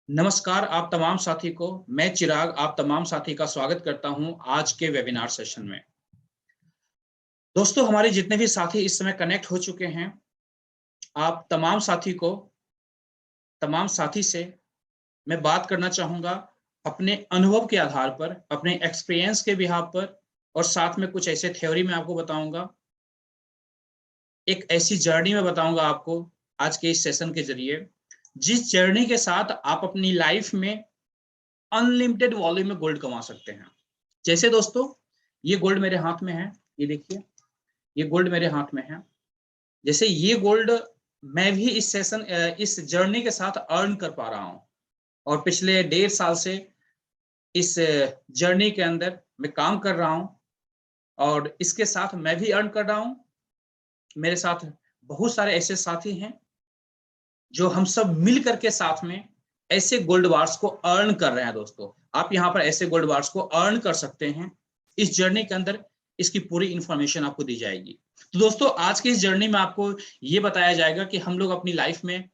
नमस्कार आप तमाम साथी को। मैं चिराग आप तमाम साथी का स्वागत करता हूं आज के वेबिनार सेशन में। दोस्तों, हमारे जितने भी साथी इस समय कनेक्ट हो चुके हैं, आप तमाम साथी से मैं बात करना चाहूंगा अपने अनुभव के आधार पर, अपने एक्सपीरियंस के बिहाफ पर, और साथ में कुछ ऐसे थ्योरी में आपको बताऊंगा, एक ऐसी जर्नी में बताऊंगा आपको आज के इस सेशन के जरिए, जिस जर्नी के साथ आप अपनी लाइफ में अनलिमिटेड वॉल्यूम में गोल्ड कमा सकते हैं। जैसे दोस्तों, ये गोल्ड मेरे हाथ में है, ये देखिए, ये गोल्ड मेरे हाथ में है। जैसे ये गोल्ड मैं भी इस जर्नी के साथ अर्न कर पा रहा हूं, और पिछले 1.5 साल से इस जर्नी के अंदर मैं काम कर रहा हूं, और इसके साथ मैं भी अर्न कर रहा हूं। मेरे साथ बहुत सारे ऐसे साथी हैं जो हम सब मिल करके साथ में ऐसे गोल्ड बार्स को अर्न कर रहे हैं। दोस्तों, आप यहाँ पर ऐसे गोल्ड बार्स को अर्न कर सकते हैं। इस जर्नी के अंदर इसकी पूरी इंफॉर्मेशन आपको दी जाएगी। तो दोस्तों, आज की इस जर्नी में आपको ये बताया जाएगा कि हम लोग अपनी लाइफ में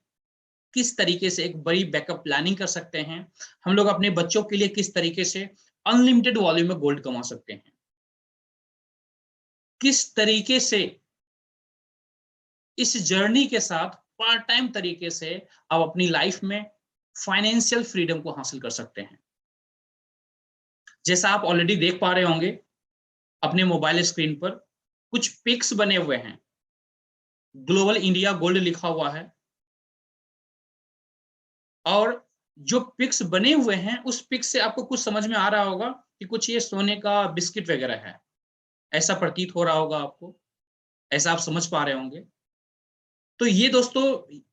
किस तरीके से एक बड़ी बैकअप प्लानिंग कर सकते हैं, हम लोग अपने बच्चों के लिए किस तरीके से अनलिमिटेड वॉल्यूम में गोल्ड कमा सकते हैं, किस तरीके से इस जर्नी के साथ पार्ट टाइम तरीके से आप अपनी लाइफ में फाइनेंशियल फ्रीडम को हासिल कर सकते हैं। जैसा आप ऑलरेडी देख पा रहे होंगे अपने मोबाइल स्क्रीन पर, कुछ पिक्स बने हुए हैं, ग्लोबल इंडिया गोल्ड लिखा हुआ है, और जो पिक्स बने हुए हैं उस पिक्स से आपको कुछ समझ में आ रहा होगा कि कुछ ये सोने का बिस्किट वगैरह है, ऐसा प्रतीत हो रहा होगा आपको, ऐसा आप समझ पा रहे होंगे। तो ये दोस्तों,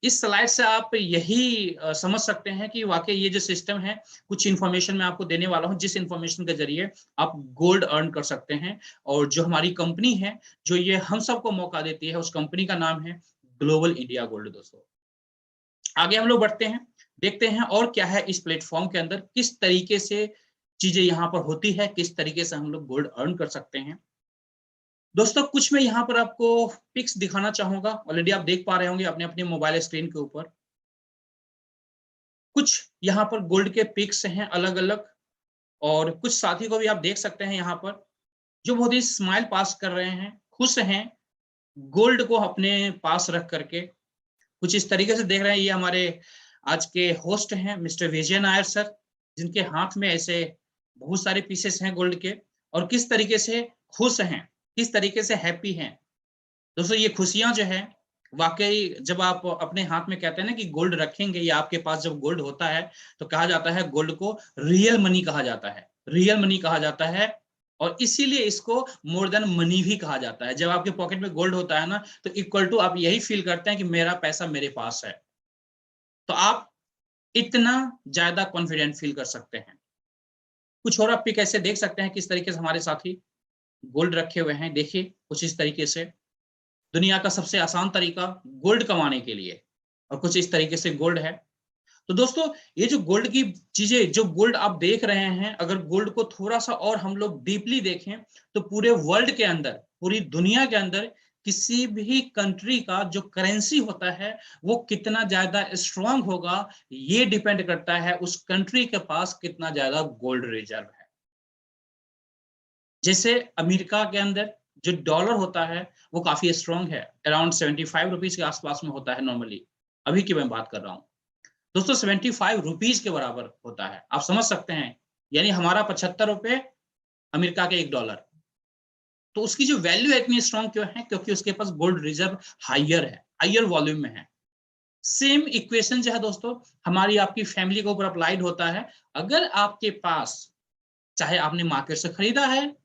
इस स्लाइड से आप यही समझ सकते हैं कि वाकई ये जो सिस्टम है, कुछ इन्फॉर्मेशन मैं आपको देने वाला हूं जिस इन्फॉर्मेशन के जरिए आप गोल्ड अर्न कर सकते हैं। और जो हमारी कंपनी है, जो ये हम सबको मौका देती है, उस कंपनी का नाम है ग्लोबल इंडिया गोल्ड। दोस्तों, आगे हम लोग बढ़ते हैं, देखते हैं और क्या है इस प्लेटफॉर्म के अंदर, किस तरीके से चीजें यहाँ पर होती है, किस तरीके से हम लोग गोल्ड अर्न कर सकते हैं। दोस्तों, कुछ मैं यहाँ पर आपको पिक्स दिखाना चाहूंगा, ऑलरेडी आप देख पा रहे होंगे अपने अपने मोबाइल स्क्रीन के ऊपर। कुछ यहाँ पर गोल्ड के पिक्स हैं अलग अलग, और कुछ साथी को भी आप देख सकते हैं यहाँ पर, जो बहुत ही स्माइल पास कर रहे हैं, खुश हैं गोल्ड को अपने पास रख करके। कुछ इस तरीके से देख रहे हैं, ये हमारे आज के होस्ट हैं मिस्टर विजय नायर सर, जिनके हाथ में ऐसे बहुत सारे पीसेस हैं गोल्ड के, और किस तरीके से खुश हैं, किस तरीके से हैप्पी हैं। दोस्तों, ये खुशियां जो है, वाकई जब आप अपने हाथ में कहते हैं ना कि गोल्ड रखेंगे, या आपके पास जब गोल्ड होता है, तो कहा जाता है गोल्ड को रियल मनी कहा जाता है, रियल मनी कहा जाता है। और इसीलिए इसको मोर देन मनी भी कहा जाता है। जब आपके पॉकेट में गोल्ड होता है ना, तो इक्वल टू आप यही फील करते हैं कि मेरा पैसा मेरे पास है, तो आप इतना ज्यादा कॉन्फिडेंट फील कर सकते हैं। कुछ और आप पिक ऐसे देख सकते हैं किस तरीके से हमारे साथी गोल्ड रखे हुए हैं। देखिए, कुछ इस तरीके से दुनिया का सबसे आसान तरीका गोल्ड कमाने के लिए, और कुछ इस तरीके से गोल्ड है। तो दोस्तों, ये जो गोल्ड की चीजें, जो गोल्ड आप देख रहे हैं, अगर गोल्ड को थोड़ा सा और हम लोग डीपली देखें, तो पूरे वर्ल्ड के अंदर, पूरी दुनिया के अंदर किसी भी कंट्री का जो करेंसी होता है, वो कितना ज्यादा स्ट्रांग होगा, ये डिपेंड करता है उस कंट्री के पास कितना ज्यादा गोल्ड रिजर्व है। जैसे अमेरिका के अंदर जो डॉलर होता है, वो काफी स्ट्रांग है, अराउंड 75 रुपीज के आसपास में होता है नॉर्मली, अभी की मैं बात कर रहा हूँ। दोस्तों, 75 रुपीज के बराबर होता है, आप समझ सकते हैं, यानी हमारा 75 रुपए, अमेरिका के $1। तो उसकी जो वैल्यू है इतनी स्ट्रांग क्यों है? क्योंकि उसके पास गोल्ड रिजर्व हाइयर है, हाइयर वॉल्यूम में है। सेम इक्वेशन जो है दोस्तों, हमारी आपकी फैमिली के ऊपर अप्लाइड होता है। अगर आपके पास, चाहे आपने मार्केट से खरीदा है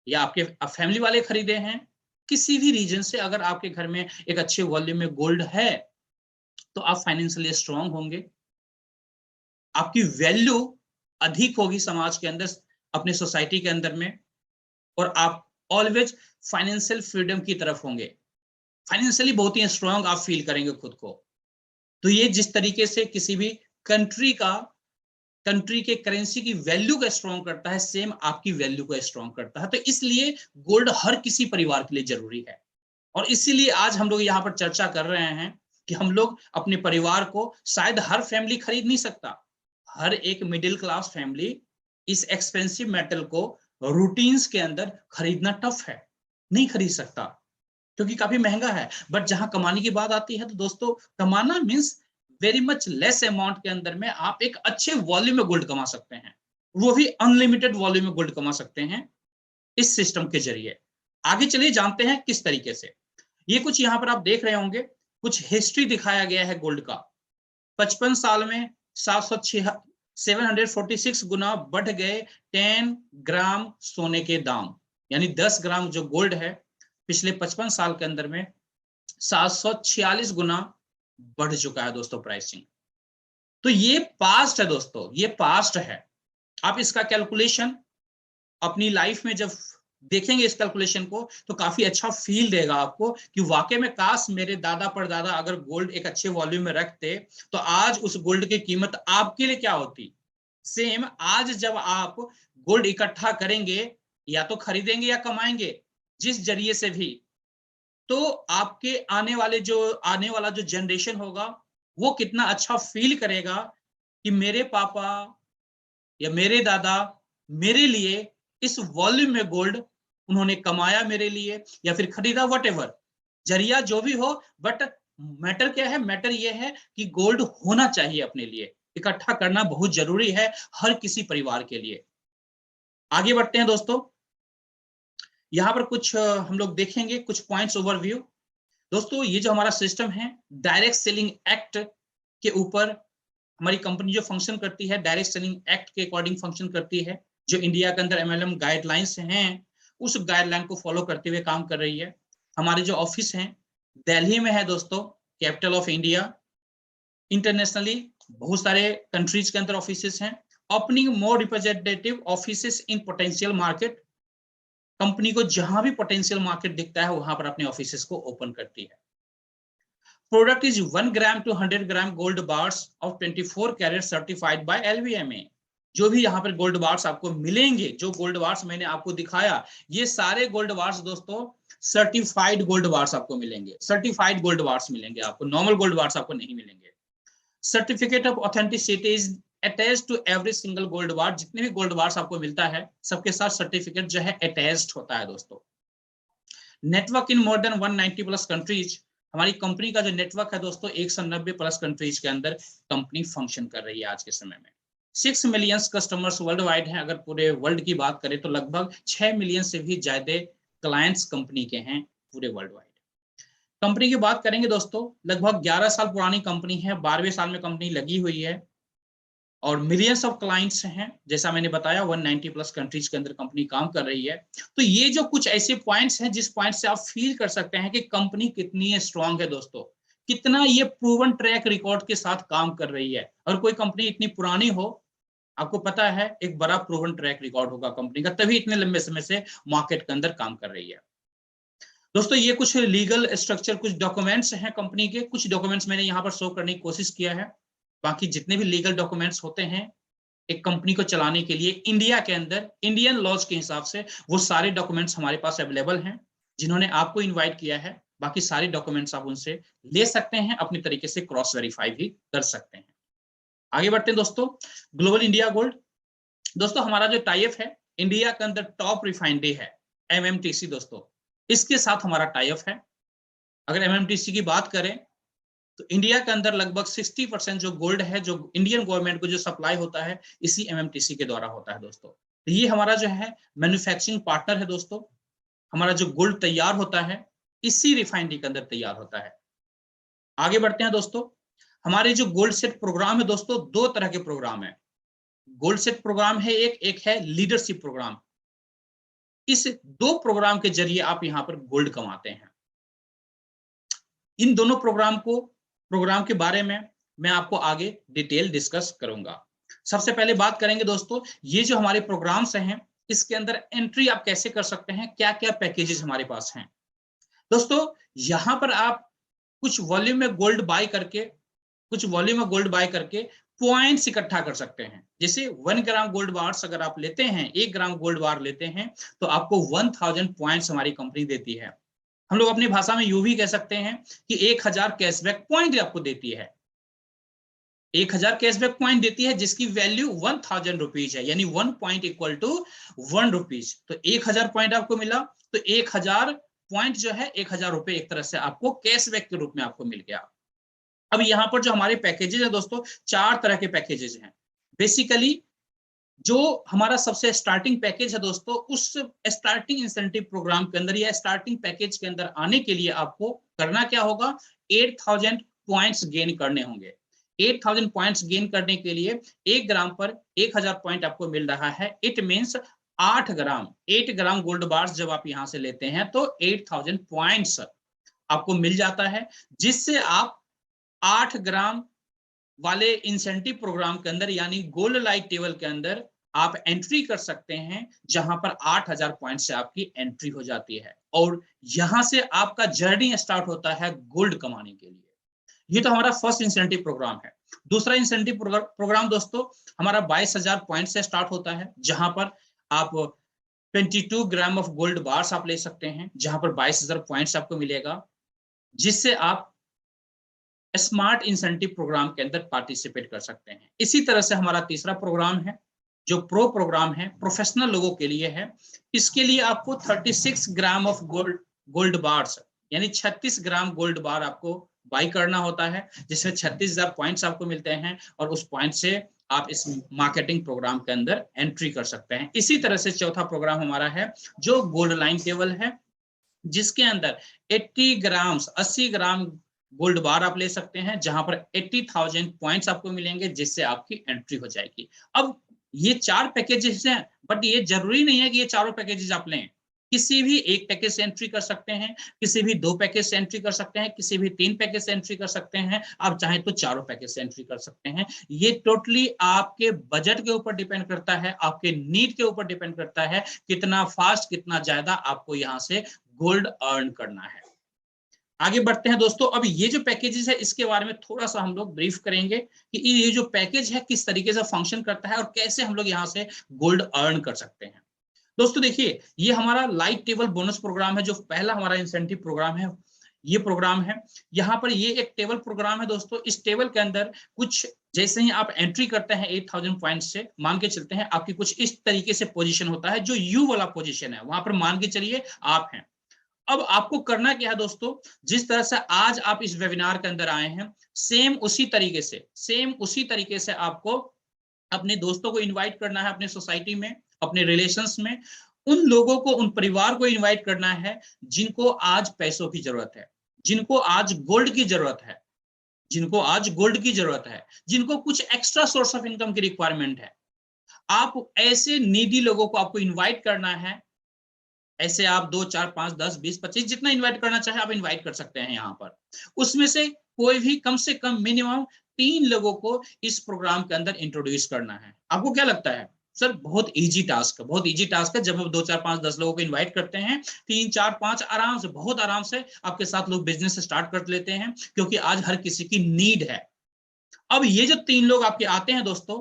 या आपके फैमिली वाले खरीदे हैं, किसी भी रीजन से अगर आपके घर में एक अच्छे वॉल्यूम में गोल्ड है, तो आप फाइनेंशियली स्ट्रांग होंगे, आपकी वैल्यू अधिक होगी समाज के अंदर, अपने सोसाइटी के अंदर में, और आप ऑलवेज फाइनेंशियल फ्रीडम की तरफ होंगे, फाइनेंशियली बहुत ही स्ट्रांग आप फील करेंगे खुद को। तो ये जिस तरीके से किसी भी कंट्री के करेंसी की वैल्यू को स्ट्रांग करता है, सेम आपकी वैल्यू को स्ट्रांग करता है। तो इसलिए गोल्ड हर किसी परिवार के लिए जरूरी है, और इसीलिए आज हम लोग यहाँ पर चर्चा कर रहे हैं कि हम लोग अपने परिवार को, शायद हर फैमिली खरीद नहीं सकता, हर एक मिडिल क्लास फैमिली इस एक्सपेंसिव मेटल को रूटीन्स के अंदर खरीदना टफ है, नहीं खरीद सकता क्योंकि काफी महंगा है। बट जहां कमाने की बात आती है तो दोस्तों, कमाना means very much less amount के अंदर में आप एक अच्छे वॉल्यूम में गोल्ड कमा सकते हैं, वो भी अनलिमिटेड वॉल्यूम में गोल्ड कमा सकते हैं इस सिस्टम के जरिए। आगे चलिए जानते हैं किस तरीके से। ये कुछ यहाँ पर आप देख रहे होंगे, कुछ हिस्ट्री दिखाया गया है गोल्ड का। 55 साल में 746 गुना बढ़ गए 10 ग्राम सोने के दाम, यानी 10 ग्राम जो गोल्ड है पिछले 55 साल के अंदर में 746 गुना बढ़ चुका है दोस्तों प्राइसिंग। तो ये पास्ट है दोस्तों, ये पास्ट है। आप इसका कैलकुलेशन अपनी लाइफ में जब देखेंगे इस कैलकुलेशन को तो काफी अच्छा फील देगा आपको कि वाकई में काश मेरे दादा परदादा अगर गोल्ड एक अच्छे वॉल्यूम में रखते तो आज उस गोल्ड की कीमत आपके लिए क्या होती। सेम आज जब आप गोल्ड इकट्ठा करेंगे, या तो खरीदेंगे या कमाएंगे जिस जरिए से भी, तो आपके आने वाला जो जनरेशन होगा वो कितना अच्छा फील करेगा कि मेरे पापा या मेरे दादा मेरे लिए इस वॉल्यूम में गोल्ड उन्होंने कमाया मेरे लिए या फिर खरीदा, वटेवर जरिया जो भी हो। बट मैटर क्या है, मैटर ये है कि गोल्ड होना चाहिए, अपने लिए इकट्ठा करना बहुत जरूरी है हर किसी परिवार के लिए। आगे बढ़ते हैं दोस्तों, यहां पर कुछ हम लोग देखेंगे कुछ पॉइंट्स ओवरव्यू। दोस्तों ये जो हमारा सिस्टम है डायरेक्ट सेलिंग एक्ट के ऊपर हमारी कंपनी जो फंक्शन करती है, डायरेक्ट सेलिंग एक्ट के अकॉर्डिंग फंक्शन करती है। जो इंडिया के अंदर एमएलएम गाइडलाइंस हैं उस गाइडलाइन को फॉलो करते हुए काम कर रही है। हमारे जो ऑफिस हैं दिल्ली में है दोस्तों, कैपिटल ऑफ इंडिया। इंटरनेशनली बहुत सारे कंट्रीज के अंदर ऑफिसेस हैं। Opening more representative offices in potential market. Company को जहां भी पोटेंशियल मार्केट दिखता है वहां पर अपने ऑफिसेस को ओपन करती है। Product is 1 gram to 100 gram gold bars of 24 carat certified by LVMA। जो भी यहाँ पर गोल्ड बार्स आपको मिलेंगे, जो गोल्ड बार्स मैंने आपको दिखाया, ये सारे गोल्ड बार्स दोस्तों सर्टिफाइड गोल्ड बार्स आपको मिलेंगे। सर्टिफाइड गोल्ड बार्स मिलेंगे आपको, नॉर्मल गोल्ड बार्स आपको नहीं मिलेंगे। Certificate of authenticity is attached to every single gold bar. जितने भी गोल्ड बार्स आपको मिलता है सबके साथ सर्टिफिकेट जो है अटैच्ड होता है दोस्तों। नेटवर्क इन मोर देन 190 प्लस कंट्रीज। हमारी कंपनी का जो नेटवर्क है दोस्तों 190 प्लस कंट्रीज के अंदर कंपनी फंक्शन कर रही है आज के समय में। 6 मिलियन कस्टमर्स वर्ल्ड वाइड हैं। अगर पूरे वर्ल्ड की बात करें तो लगभग 6 मिलियन से भी ज्यादा क्लाइंट्स कंपनी के हैं पूरे वर्ल्ड वाइड। कंपनी की बात करेंगे दोस्तों, लगभग 11 साल पुरानी कंपनी है, 12वें साल में कंपनी लगी हुई है और मिलियंस ऑफ क्लाइंट्स हैं। जैसा मैंने बताया 190 प्लस कंट्रीज के अंदर कंपनी काम कर रही है। तो ये जो कुछ ऐसे पॉइंट्स हैं जिस पॉइंट से आप फील कर सकते हैं कि कंपनी कितनी स्ट्रांग है दोस्तों, कितना ये प्रूवन ट्रैक रिकॉर्ड के साथ काम कर रही है। और कोई कंपनी इतनी पुरानी हो, आपको पता है एक बड़ा प्रूवन ट्रैक रिकॉर्ड होगा कंपनी का, तभी इतने लंबे समय से मार्केट के अंदर काम कर रही है। दोस्तों ये कुछ लीगल स्ट्रक्चर, कुछ डॉक्यूमेंट्स हैं कंपनी के, कुछ डॉक्यूमेंट्स मैंने यहाँ पर शो करने की कोशिश किया है। बाकी जितने भी लीगल डॉक्यूमेंट्स होते हैं एक कंपनी को चलाने के लिए इंडिया के अंदर, इंडियन लॉज के हिसाब से, वो सारे डॉक्यूमेंट्स हमारे पास अवेलेबल हैं। जिन्होंने आपको इन्वाइट किया है बाकी सारे डॉक्यूमेंट्स आप उनसे ले सकते हैं, अपनी तरीके से क्रॉस वेरीफाई भी कर सकते हैं। आगे बढ़ते हैं दोस्तों, ग्लोबल इंडिया गोल्ड। दोस्तों हमारा जो टाइप है इंडिया के अंदर टॉप रिफाइनरी है MMTC दोस्तों, इसके साथ हमारा टाइप है। अगर MMTC की बात करें तो इंडिया के अंदर लगभग 60% जो गोल्ड है जो इंडियन गवर्नमेंट को जो सप्लाई होता है इसी MMTC के द्वारा होता है दोस्तों। तो ये हमारा जो है मैन्युफैक्चरिंग पार्टनर है दोस्तों। हमारा जो गोल्ड तैयार होता है इसी रिफाइनरी के अंदर तैयार होता है। आगे बढ़ते हैं दोस्तों, हमारे जो गोल्ड सेट प्रोग्राम है दोस्तों, दो तरह के प्रोग्राम है। गोल्ड सेट प्रोग्राम है एक है लीडरशिप प्रोग्राम। इस दो प्रोग्राम के जरिए आप यहां पर गोल्ड कमाते हैं। इन दोनों प्रोग्राम के बारे में मैं आपको आगे डिटेल डिस्कस करूंगा। सबसे पहले बात करेंगे दोस्तों, ये जो हमारे प्रोग्राम्स हैं इसके अंदर एंट्री आप कैसे कर सकते हैं, क्या क्या पैकेजेस हमारे पास हैं। दोस्तों यहां पर आप कुछ वॉल्यूम में गोल्ड बाय करके पॉइंट्स इकट्ठा कर सकते हैं। जैसे 1 ग्राम गोल्ड बार्स अगर आप लेते हैं, 1 ग्राम गोल्ड बार लेते हैं तो आपको 1000 पॉइंट्स हमारी कंपनी देती है। हम लोग अपनी भाषा में यूं भी कह सकते हैं कि 1000 कैशबैक पॉइंट आपको देती है, 1000 कैशबैक पॉइंट देती है जिसकी वैल्यू 1000 रुपीज है, यानी 1 पॉइंट इक्वल टू 1 रुपीज। तो 1000 पॉइंट आपको मिला, तो 1000 पॉइंट जो है 1000 रुपए एक तरह से आपको कैशबैक के रूप में आपको मिल गया। अब यहाँ पर जो हमारे पैकेजेस है दोस्तों, 4 तरह के पैकेजेस हैं। बेसिकली जो हमारा सबसे स्टार्टिंग पैकेज है दोस्तों, उस स्टार्टिंग इंसेंटिव प्रोग्राम के अंदर या स्टार्टिंग पैकेज के अंदर आने के लिए आपको करना क्या होगा, 8000 पॉइंट्स गेन करने होंगे। 8000 पॉइंट्स गेन करने के लिए 1 ग्राम पर 1000 पॉइंट आपको मिल रहा है। It means 8 gram gold bars जब आप यहां से लेते हैं तो 8000 पॉइंट्स आपको मिल जाता है, जिससे आप 8 ग्राम वाले इंसेंटिव प्रोग्राम के अंदर यानी गोल्ड लाइट टेबल के अंदर आप एंट्री कर सकते हैं, जहां पर 8000 पॉइंट से आपकी एंट्री हो जाती है और यहां से आपका जर्नी स्टार्ट होता है गोल्ड कमाने के लिए। ये तो हमारा फर्स्ट इंसेंटिव प्रोग्राम है। दूसरा इंसेंटिव प्रोग्राम दोस्तों हमारा 22000 पॉइंट से स्टार्ट होता है, जहां पर आप 22 ग्राम ऑफ गोल्ड बार्स आप ले सकते हैं, जहां पर 22000 पॉइंट्स आपको मिलेगा, जिससे आप स्मार्ट इंसेंटिव प्रोग्राम के अंदर पार्टिसिपेट कर सकते हैं। इसी तरह से हमारा तीसरा प्रोग्राम है जो प्रो प्रोग्राम है, प्रोफेशनल लोगों के लिए है। इसके लिए आपको 36 ग्राम ऑफ गोल्ड बार्स यानी 36 ग्राम गोल्ड बार आपको बाई करना होता है, जिसमें 36,000 पॉइंट्स आपको मिलते हैं और उस पॉइंट से आप इस मार्केटिंग प्रोग्राम के अंदर एंट्री कर सकते हैं। इसी तरह से चौथा प्रोग्राम हमारा है जो गोल्ड लाइन टेबल है, जिसके अंदर 80 ग्राम गोल्ड बार आप ले सकते हैं, जहां पर 80,000 पॉइंट्स आपको मिलेंगे, जिससे आपकी एंट्री हो जाएगी। अब ये 4 पैकेजेस हैं, बट ये जरूरी नहीं है कि ये चारों पैकेजेस आप लें। किसी भी एक पैकेज से एंट्री कर सकते हैं, किसी भी 2 पैकेज से एंट्री कर सकते हैं, किसी भी 3 पैकेज से एंट्री कर सकते हैं, आप चाहें तो चारों पैकेज से एंट्री कर सकते हैं। ये टोटली आपके बजट के ऊपर डिपेंड करता है, आपके नीड के ऊपर डिपेंड करता है, कितना फास्ट कितना ज्यादा आपको यहाँ से गोल्ड अर्न करना है। आगे बढ़ते हैं दोस्तों। अब ये जो पैकेजेस है इसके बारे में थोड़ा सा हम लोग ब्रीफ करेंगे कि ये जो पैकेज है किस तरीके से फंक्शन करता है और कैसे हम लोग यहाँ से गोल्ड अर्न कर सकते हैं। दोस्तों देखिए, ये हमारा लाइट टेबल बोनस प्रोग्राम है, जो पहला हमारा इंसेंटिव प्रोग्राम है। ये प्रोग्राम है, यहाँ पर ये एक टेबल प्रोग्राम है दोस्तों। इस टेबल के अंदर कुछ जैसे ही आप एंट्री करते हैं 8000 पॉइंट से, मान के चलते हैं आपकी कुछ इस तरीके से पोजीशन होता है, जो यू वाला पोजीशन है, वहां पर मान के चलिए आप हैं। अब आपको करना क्या है दोस्तों, जिस तरह से आज आप इस वेबिनार के अंदर आए हैं, सेम उसी तरीके से आपको अपने दोस्तों को इनवाइट करना है, अपने सोसाइटी में, अपने रिलेशंस में, उन लोगों को, उन परिवार को इनवाइट करना है जिनको आज पैसों की जरूरत है, जिनको आज गोल्ड की जरूरत है, जिनको कुछ एक्स्ट्रा सोर्स ऑफ इनकम की रिक्वायरमेंट है। आप ऐसे नीडी लोगों को आपको इन्वाइट करना है। ऐसे आप 2, 4, 5, 10, 20, 25 जितना इनवाइट करना चाहे आप इनवाइट कर सकते हैं यहाँ पर। उसमें से कोई भी कम से कम मिनिमम 3 लोगों को इस प्रोग्राम के अंदर इंट्रोड्यूस करना है। आपको क्या लगता है? सर बहुत इजी टास्क है। जब आप 2, 4, 5, 10 लोगों को इन्वाइट करते हैं, 3, 4, 5 आराम से, बहुत आराम से आपके साथ लोग बिजनेस स्टार्ट कर लेते हैं, क्योंकि आज हर किसी की नीड है। अब ये जो 3 लोग आपके आते हैं दोस्तों,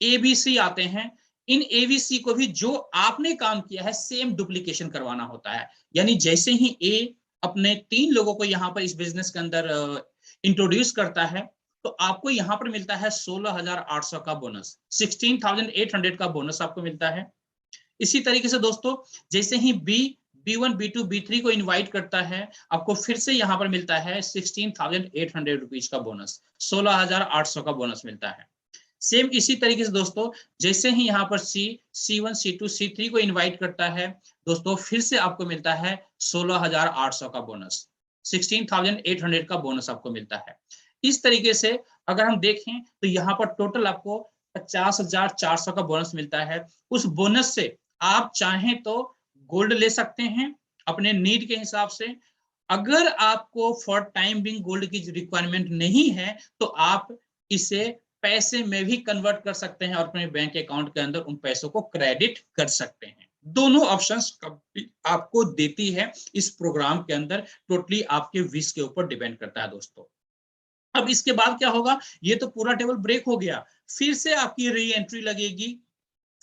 ABC आते हैं, इन ABC को भी जो आपने काम किया है सेम डुप्लीकेशन करवाना होता है। यानी जैसे ही A अपने 3 लोगों को यहाँ पर इस बिजनेस के अंदर इंट्रोड्यूस करता है, तो आपको यहाँ पर मिलता है 16,800 का बोनस, 16,800 का बोनस आपको मिलता है। इसी तरीके से दोस्तों जैसे ही B1, B2, B3 को इनवाइट करता है, आपको फिर से यहाँ पर मिलता है 16,800 रुपीज का बोनस, 16,800 का बोनस मिलता है। सेम इसी तरीके से दोस्तों जैसे ही यहाँ पर C1, C2, C3 को इनवाइट करता है दोस्तों, फिर से आपको मिलता है 16,800 का बोनस, 16,800 का बोनस आपको मिलता है। इस तरीके से अगर हम देखें तो यहाँ पर टोटल आपको 50,400 का बोनस मिलता है। उस बोनस से आप चाहें तो गोल्ड ले सकते हैं अपने नीड के हिसाब से। अगर आपको फॉर टाइम बिंग गोल्ड की रिक्वायरमेंट नहीं है, तो आप इसे पैसे में भी कन्वर्ट कर सकते हैं और अपने बैंक अकाउंट के अंदर उन पैसों को क्रेडिट कर सकते हैं। दोनों ऑप्शंस आपको देती है इस प्रोग्राम के अंदर, टोटली आपके विश के ऊपर डिपेंड करता है दोस्तों। अब इसके बाद क्या होगा, ये तो पूरा टेबल ब्रेक हो गया, फिर से आपकी री एंट्री लगेगी,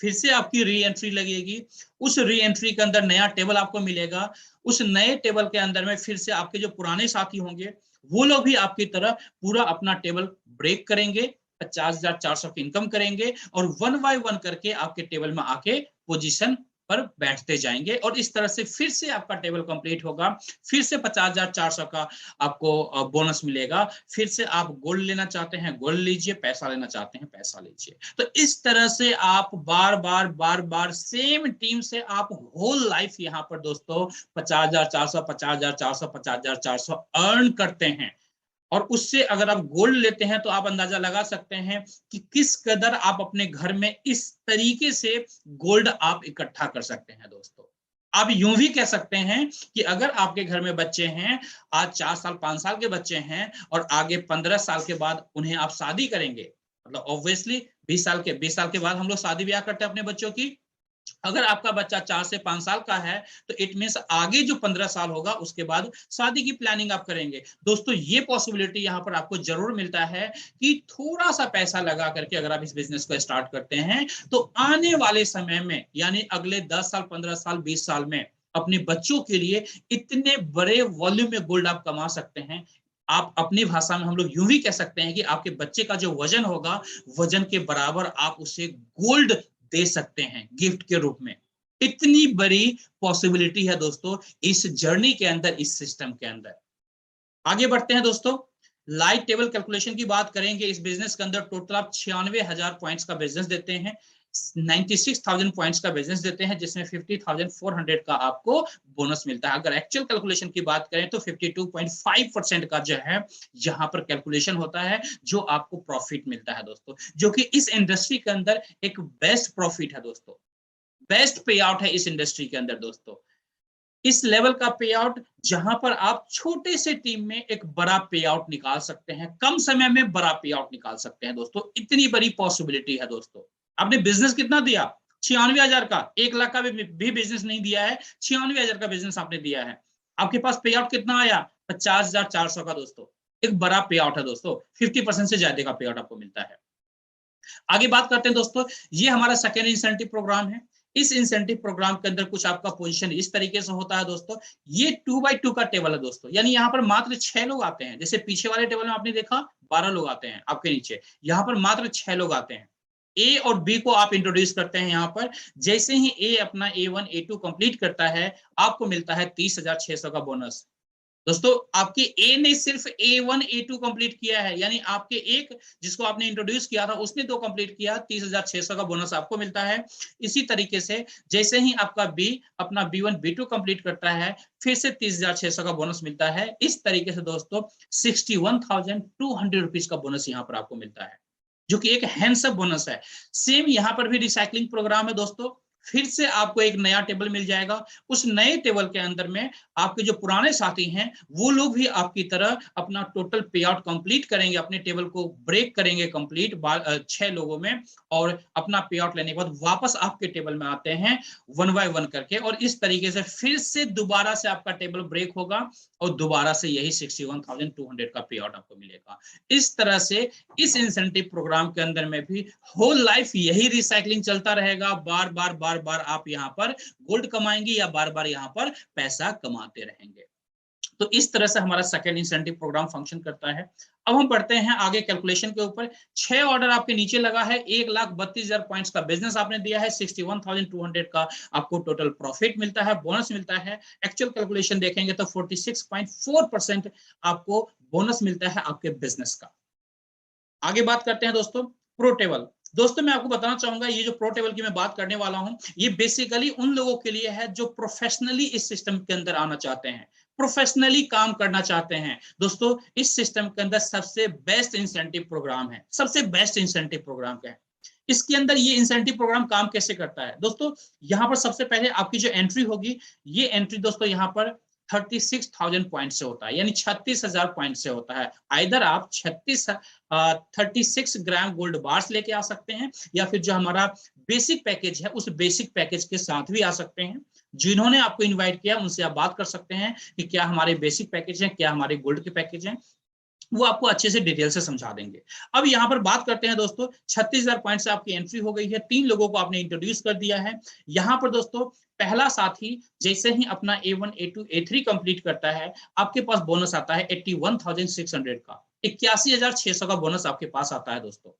फिर से आपकी री एंट्री लगेगी, उस री एंट्री के अंदर नया टेबल आपको मिलेगा, उस नए टेबल के अंदर में फिर से आपके जो पुराने साथी होंगे वो लोग भी आपकी तरह पूरा अपना टेबल ब्रेक करेंगे, 50,400 की इनकम करेंगे और 1 बाय 1 करके आपके टेबल में आके पोजीशन पर बैठते जाएंगे और इस तरह से फिर से आपका टेबल कंप्लीट होगा, फिर से 50,400 का आपको बोनस मिलेगा, फिर से आप गोल्ड लेना चाहते हैं गोल्ड लीजिए, पैसा लेना चाहते हैं पैसा लीजिए। तो इस तरह से आप बार बार सेम टीम से आप होल लाइफ यहाँ पर दोस्तों 50,400 50,400 50,400 अर्न करते हैं। और उससे अगर आप गोल्ड लेते हैं तो आप अंदाजा लगा सकते हैं कि किस कदर आप अपने घर में इस तरीके से गोल्ड आप इकट्ठा कर सकते हैं दोस्तों। आप यूं भी कह सकते हैं कि अगर आपके घर में बच्चे हैं, आज 4 साल 5 साल के बच्चे हैं और आगे 15 साल के बाद उन्हें आप शादी करेंगे, मतलब ऑब्वियसली 20 साल के बाद हम लोग शादी ब्याह करते हैं अपने बच्चों की। अगर आपका बच्चा 4 से 5 साल का है तो इट मींस आगे जो 15 साल होगा उसके बाद शादी की प्लानिंग आप करेंगे। दोस्तों ये पॉसिबिलिटी यहाँ पर आपको जरूर मिलता है कि थोड़ा सा पैसा लगा करके अगर आप इस बिजनेस को स्टार्ट करते हैं तो आने वाले समय में यानी अगले 10 साल 15 साल 20 साल में अपने बच्चों के लिए इतने बड़े वॉल्यूम में गोल्ड आप कमा सकते हैं। आप अपनी भाषा में हम लोग यूं ही कह सकते हैं कि आपके बच्चे का जो वजन होगा वजन के बराबर आप उसे गोल्ड दे सकते हैं गिफ्ट के रूप में। इतनी बड़ी पॉसिबिलिटी है दोस्तों इस जर्नी के अंदर, इस सिस्टम के अंदर। आगे बढ़ते हैं दोस्तों, लाइट टेबल कैलकुलेशन की बात करेंगे। इस बिजनेस के अंदर टोटल आप 96,000 पॉइंट्स का बिजनेस देते हैं, 96,000 पॉइंट्स का बिजनेस देते हैं जिसमें 50,400 का आपको बोनस मिलता है। अगर एक्चुअल कैलकुलेशन की बात करें तो 52.5% का जो है यहाँ पर कैलकुलेशन होता है जो आपको प्रॉफिट मिलता है दोस्तों, जो कि इस इंडस्ट्री के अंदर एक बेस्ट प्रॉफिट है दोस्तों, बेस्ट पे आउट है इस इंडस्ट्री के अंदर दोस्तों। इस लेवल का पे आउट जहां पर आप छोटे से टीम में एक बड़ा पे आउट निकाल सकते हैं, कम समय में बड़ा पे आउट निकाल सकते हैं दोस्तों। इतनी बड़ी पॉसिबिलिटी है दोस्तों। आपने बिजनेस कितना दिया? 96,000 का, 1 लाख का भी बिजनेस नहीं दिया है, 96,000 का बिजनेस आपने दिया है। आपके पास पे आउट कितना आया? 50,400 का दोस्तों। एक बड़ा पे आउट है दोस्तों, 50% से ज्यादा का पे आउट आपको मिलता है। आगे बात करते हैं दोस्तों, ये हमारा सेकेंड इंसेंटिव प्रोग्राम है। इस इंसेंटिव प्रोग्राम के अंदर कुछ आपका पोजीशन इस तरीके से होता है दोस्तों। ये 2x2 का टेबल है दोस्तों, यानी यहाँ पर मात्र 6 लोग आते हैं। जैसे पीछे वाले टेबल में आपने देखा 12 लोग आते हैं आपके नीचे, यहाँ पर मात्र 6 लोग आते हैं। ए और बी को आप इंट्रोड्यूस करते हैं यहाँ पर। जैसे ही ए अपना A1 A2 कंप्लीट करता है आपको मिलता है 30,600 का बोनस। दोस्तों आपके ए ने सिर्फ A1 A2 कंप्लीट किया है, यानी आपके एक जिसको आपने इंट्रोड्यूस किया था उसने 2 कंप्लीट किया, 30,600 का बोनस आपको मिलता है। इसी तरीके से जैसे ही आपका बी अपना B1 B2 कंप्लीट करता है फिर से 30,600 का बोनस मिलता है। इस तरीके से दोस्तों 61,200 रुपीज का बोनस यहाँ पर आपको मिलता है, जो कि एक हैंडसम बोनस है। सेम यहाँ पर भी रिसाइकलिंग प्रोग्राम है दोस्तों। फिर से आपको एक नया टेबल मिल जाएगा। उस नए टेबल के अंदर में आपके जो पुराने साथी हैं वो लोग भी आपकी तरह अपना टोटल पे आउट कंप्लीट करेंगे, अपने टेबल को ब्रेक करेंगे कंप्लीट 6 लोगों में, और अपना पे आउट लेने के बाद वापस आपके टेबल में आते हैं 1 बाय 1 करके, और इस तरीके से फिर से दोबारा से आपका टेबल ब्रेक होगा और दोबारा से यही 61,200 का पे आउट आपको मिलेगा। इस तरह से इस इंसेंटिव प्रोग्राम के अंदर में भी होल लाइफ यही रिसाइकलिंग चलता रहेगा। बार बार आप यहाँ पर गोल्ड कमाएंगे या बार बार यहाँ पर पैसा कमाते रहेंगे। तो इस तरह से हमारा सेकेंड इंसेंटिव प्रोग्राम फंक्शन करता है। अब हम बढ़ते हैं आगे कैलकुलेशन के ऊपर। 6 ऑर्डर आपके नीचे लगा है, 1,32,000 पॉइंट्स का बिजनेस आपने दिया है, 61,200 का आपको टोटल प्रॉफिट मिलता है, बोनस मिलता है। एक्चुअल कैलकुलेशन देखेंगे तो 46.4% आपको बोनस मिलता है आपके बिजनेस का। आगे बात करते हैं दोस्तों प्रो टेबल। दोस्तों मैं आपको बताना चाहूंगा ये जो प्रो टेबल की मैं बात करने वाला हूं ये बेसिकली उन लोगों के लिए है जो प्रोफेशनली इस सिस्टम के अंदर आना चाहते हैं, प्रोफेशनली काम करना चाहते हैं। दोस्तों इस सिस्टम के अंदर सबसे बेस्ट इंसेंटिव प्रोग्राम है, सबसे बेस्ट इंसेंटिव प्रोग्राम क्या है। इसके अंदर ये इंसेंटिव प्रोग्राम काम कैसे करता है दोस्तों, यहाँ पर सबसे पहले आपकी जो एंट्री होगी, ये एंट्री दोस्तों यहाँ पर 36,000 पॉइंट से होता है, यानी 36,000 पॉइंट से होता है। आइदर आप 36 ग्राम गोल्ड बार्स लेके आ सकते हैं या फिर जो हमारा बेसिक पैकेज है उस बेसिक पैकेज के साथ भी आ सकते हैं। जिन्होंने आपको इनवाइट किया उनसे आप बात कर सकते हैं कि क्या हमारे बेसिक पैकेज हैं, क्या हमारे गोल्ड के पैकेज हैं। वो आपको अच्छे से डिटेल से समझा देंगे। अब यहाँ पर बात करते हैं दोस्तों, 36,000 पॉइंट से आपकी एंट्री हो गई है, 3 लोगों को आपने इंट्रोड्यूस कर दिया है। यहाँ पर दोस्तों पहला साथी जैसे ही अपना A1 A2 A3 कंप्लीट करता है, आपके पास बोनस आता है 81,600 का, 81,600 का बोनस आपके पास आता है दोस्तों।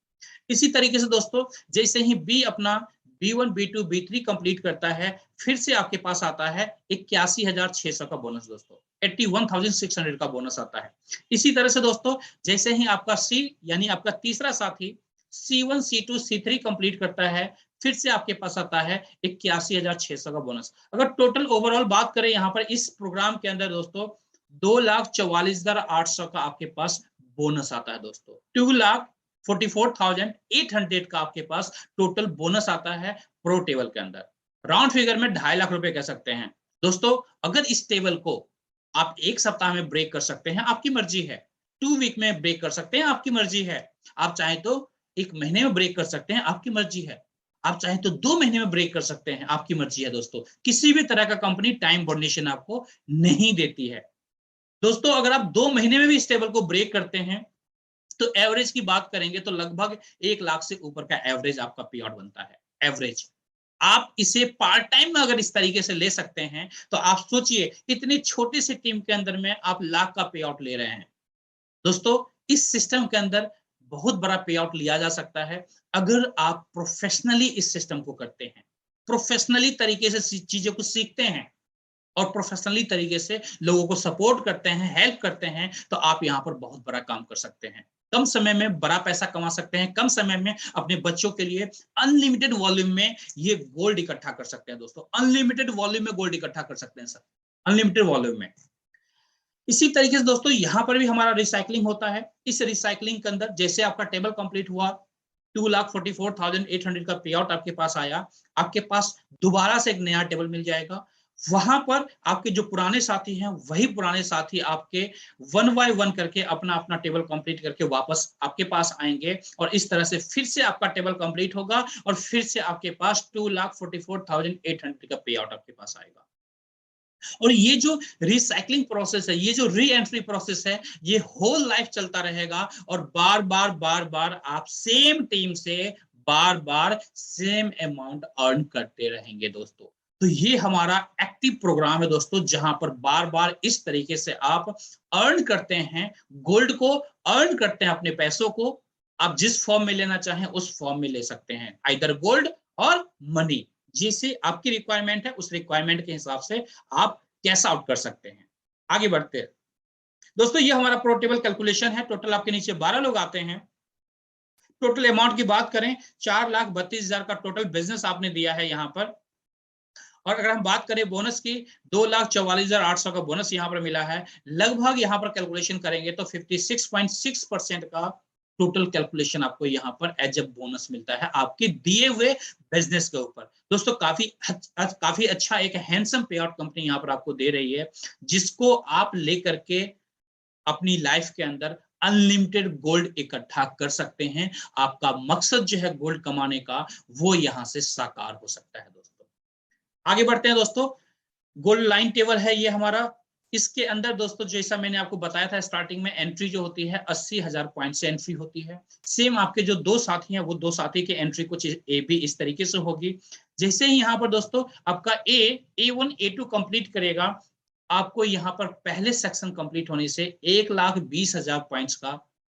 इसी तरीके से दोस्तों जैसे ही बी अपना B1 B2 B3 कंप्लीट करता है, फिर से आपके पास आता है 81,600 का बोनस दोस्तों, 81,600 का बोनस आता है। इसी तरह से दोस्तों जैसे ही आपका सी यानी आपका तीसरा साथी C1 C2 C3 कंप्लीट करता है, फिर से आपके पास आता है 81,600 का बोनस। अगर टोटल ओवरऑल बात करें यहाँ पर इस प्रोग्राम के अंदर दोस्तों 2,44,800 का आपके पास बोनस आता है दोस्तों। 2,44,800 का आपके पास टोटल बोनस आता है प्रो टेबल के अंदर। राउंड फिगर में 2.5 लाख रुपए कह सकते हैं दोस्तों। अगर इस टेबल को आप एक सप्ताह में ब्रेक कर सकते हैं, आपकी मर्जी है। 2 वीक में ब्रेक कर सकते हैं, आपकी मर्जी है। आप चाहे तो 1 महीने में ब्रेक कर सकते हैं, आपकी मर्जी है। आप चाहे तो 2 महीने में ब्रेक कर सकते हैं, आपकी मर्जी है दोस्तों। किसी भी तरह का कंपनी टाइम बॉन्डेशन आपको नहीं देती है दोस्तों। अगर आप 2 महीने में भी इस टेबल को ब्रेक करते हैं तो एवरेज की बात करेंगे तो लगभग 1 लाख से ऊपर का एवरेज आपका पे आउट बनता है। एवरेज आप इसे पार्ट टाइम में अगर इस तरीके से ले सकते हैं तो आप सोचिए इतनी छोटी सी टीम के अंदर में आप लाख का पे आउट ले रहे हैं दोस्तों। इस सिस्टम के अंदर बहुत बड़ा पे आउट लिया जा सकता है अगर आप प्रोफेशनली इस सिस्टम को करते हैं, प्रोफेशनली तरीके से चीजों को सीखते हैं और प्रोफेशनली तरीके से लोगों को सपोर्ट करते हैं, हेल्प करते हैं, तो आप यहाँ पर बहुत बड़ा काम कर सकते हैं। कम समय में बड़ा पैसा कमा सकते हैं, कम समय में अपने बच्चों के लिए अनलिमिटेड वॉल्यूम में ये गोल्ड इकट्ठा कर सकते हैं दोस्तों। अनलिमिटेड वॉल्यूम में गोल्ड इकट्ठा कर सकते हैं सर, अनलिमिटेड वॉल्यूम में। इसी तरीके से दोस्तों यहाँ पर भी हमारा रिसाइकलिंग होता है। इस रिसाइकलिंग के अंदर जैसे आपका टेबल कंप्लीट हुआ, 2,44,800 का पे आउट आपके पास आया, आपके पास दोबारा से एक नया टेबल मिल जाएगा। वहां पर आपके जो पुराने साथी हैं वही पुराने साथी आपके 1 बाय 1 करके अपना अपना टेबल कंप्लीट करके वापस आपके पास आएंगे और इस तरह से फिर से आपका टेबल कंप्लीट होगा और फिर से आपके पास 2,44,800 का पे आउट आपके पास आएगा। और ये जो रिसाइकलिंग प्रोसेस है, ये जो री एंट्री प्रोसेस है, ये होल लाइफ चलता रहेगा और बार बार बार बार आप सेम टीम से बार बार सेम अमाउंट अर्न करते रहेंगे दोस्तों। तो ये हमारा एक्टिव प्रोग्राम है दोस्तों, जहां पर बार बार इस तरीके से आप अर्न करते हैं, गोल्ड को अर्न करते हैं, अपने पैसों को आप जिस फॉर्म में लेना चाहें उस फॉर्म में ले सकते हैं, आइदर गोल्ड और मनी। जिसे आपकी रिक्वायरमेंट है उस रिक्वायरमेंट के हिसाब से आप कैश आउट कर सकते हैं। आगे बढ़ते हैं दोस्तों, ये हमारा प्रो टेबल कैलकुलेशन है। टोटल आपके नीचे 12 लोग आते हैं। टोटल अमाउंट की बात करें 4,32,000 का टोटल बिजनेस आपने दिया है यहाँ पर। और अगर हम बात करें बोनस की, 2,44,800 का बोनस यहाँ पर मिला है। लगभग यहाँ पर कैलकुलेशन करेंगे तो 56.6% का टोटल कैलकुलेशन आपको यहाँ पर एज ए बोनस मिलता है आपके दिए हुए बिजनेस के ऊपर। दोस्तों काफी अच्छा एक हैंडसम पे आउट कंपनी यहाँ पर आपको दे रही है, जिसको आप लेकर के अपनी लाइफ के अंदर अनलिमिटेड गोल्ड इकट्ठा कर सकते हैं। आपका मकसद जो है गोल्ड कमाने का, वो यहाँ से साकार हो सकता है दोस्तों। आगे बढ़ते हैं दोस्तों, गोल्ड लाइन टेबल है ये हमारा। इसके अंदर दोस्तों जैसा मैंने आपको बताया था स्टार्टिंग में, एंट्री जो होती है 80,000 पॉइंट से एंट्री होती है। सेम आपके जो 2 साथी हैं वो 2 साथी की एंट्री कुछ ए भी इस तरीके से होगी। जैसे ही यहाँ पर दोस्तों आपका A1 A2 कंप्लीट करेगा, आपको यहाँ पर पहले सेक्शन कंप्लीट होने से 1,20,000 पॉइंट्स का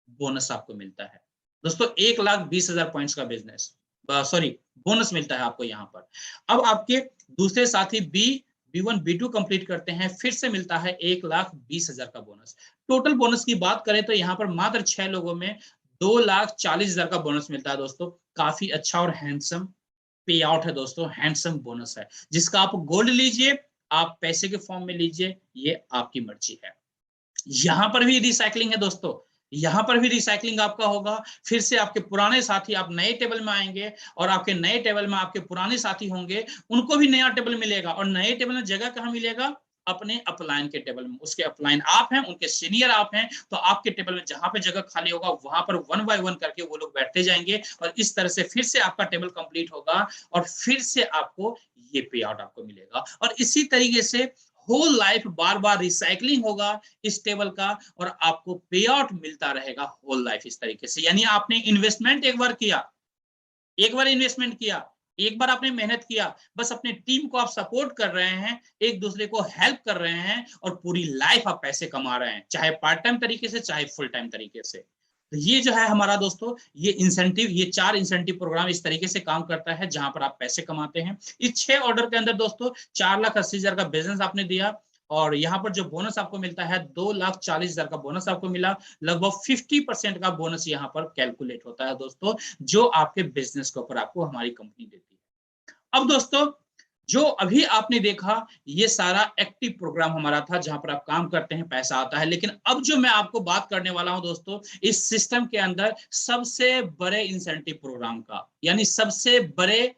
बोनस आपको मिलता है दोस्तों। 1,20,000 पॉइंट्स का बिजनेस सॉरी बोनस मिलता है आपको यहाँ पर। अब आपके दूसरे साथी B1 B2 कंप्लीट करते हैं, फिर से मिलता है 1,20,000 का बोनस। टोटल बोनस की बात करें तो यहाँ पर मात्र 6 लोगों में 2,40,000 का बोनस मिलता है दोस्तों। काफी अच्छा और हैंडसम पे आउट है दोस्तों, हैंडसम बोनस है, जिसका आप गोल्ड लीजिए, आप पैसे के फॉर्म में लीजिए, ये आपकी मर्जी है। यहां पर भी रिसाइकलिंग है दोस्तों, यहां पर भी रिसाइकलिंग आपका होगा। फिर से आपके पुराने साथी आप नए टेबल में आएंगे और आपके नए टेबल में आपके पुराने साथी होंगे, उनको भी नया टेबल मिलेगा। और नए टेबल में जगह कहां मिलेगा? अपने अपलाइन के टेबल में। उसके अपलाइन आप हैं, उनके सीनियर आप हैं, तो आपके टेबल में जहां पे जगह खाली होगा वहां पर 1 बाय 1 करके वो लोग बैठते जाएंगे और इस तरह से फिर से आपका टेबल कंप्लीट होगा और फिर से आपको ये पे आउट आपको मिलेगा। और इसी तरीके से होल लाइफ बार बार रिसाइकलिंग होगा इस टेबल का, और आपको पे आउट मिलता रहेगा होल लाइफ इस तरीके से। यानी आपने इन्वेस्टमेंट एक बार किया, एक बार इन्वेस्टमेंट किया, एक बार आपने मेहनत किया, बस अपने टीम को आप सपोर्ट कर रहे हैं, एक दूसरे को हेल्प कर रहे हैं, और पूरी लाइफ आप पैसे कमा रहे हैं, चाहे पार्ट टाइम तरीके से चाहे फुल टाइम तरीके से। तो ये जो है हमारा दोस्तों, ये इंसेंटिव, ये 4 इंसेंटिव प्रोग्राम इस तरीके से काम करता है जहां पर आप पैसे कमाते हैं। इस 6 ऑर्डर के अंदर दोस्तों 4,80,000 का बिजनेस आपने दिया, और यहाँ पर जो बोनस आपको मिलता है 2,40,000 का बोनस आपको मिला। लगभग 50% का बोनस यहाँ पर कैलकुलेट होता है दोस्तों, जो आपके बिजनेस के ऊपर आपको हमारी कंपनी देती है। अब दोस्तों, जो अभी आपने देखा ये सारा एक्टिव प्रोग्राम हमारा था जहां पर आप काम करते हैं, पैसा आता है। लेकिन अब जो मैं आपको बात करने वाला हूं दोस्तों, इस सिस्टम के अंदर सबसे बड़े इंसेंटिव प्रोग्राम का, यानी सबसे बड़े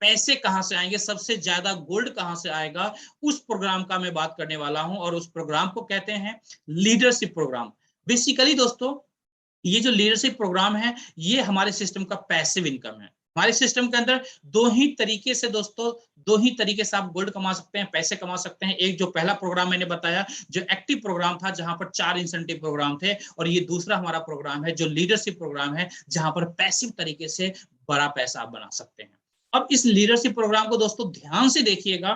पैसे कहां से आएंगे, सबसे ज्यादा गोल्ड कहां से आएगा, उस प्रोग्राम का मैं बात करने वाला हूं। और उस प्रोग्राम को कहते हैं लीडरशिप प्रोग्राम। बेसिकली दोस्तों, ये जो लीडरशिप प्रोग्राम है, ये हमारे सिस्टम का पैसिव इनकम है। हमारे सिस्टम के अंदर दो ही तरीके से दोस्तों, दो ही तरीके से आप गोल्ड कमा सकते हैं, पैसे कमा सकते हैं। एक जो पहला प्रोग्राम मैंने बताया, जो एक्टिव प्रोग्राम था जहां पर 4 इंसेंटिव प्रोग्राम थे, और ये दूसरा हमारा प्रोग्राम है जो लीडरशिप प्रोग्राम है, जहां पर पैसिव तरीके से बड़ा पैसा आप बना सकते हैं। अब इस लीडरशिप प्रोग्राम को दोस्तों ध्यान से देखिएगा,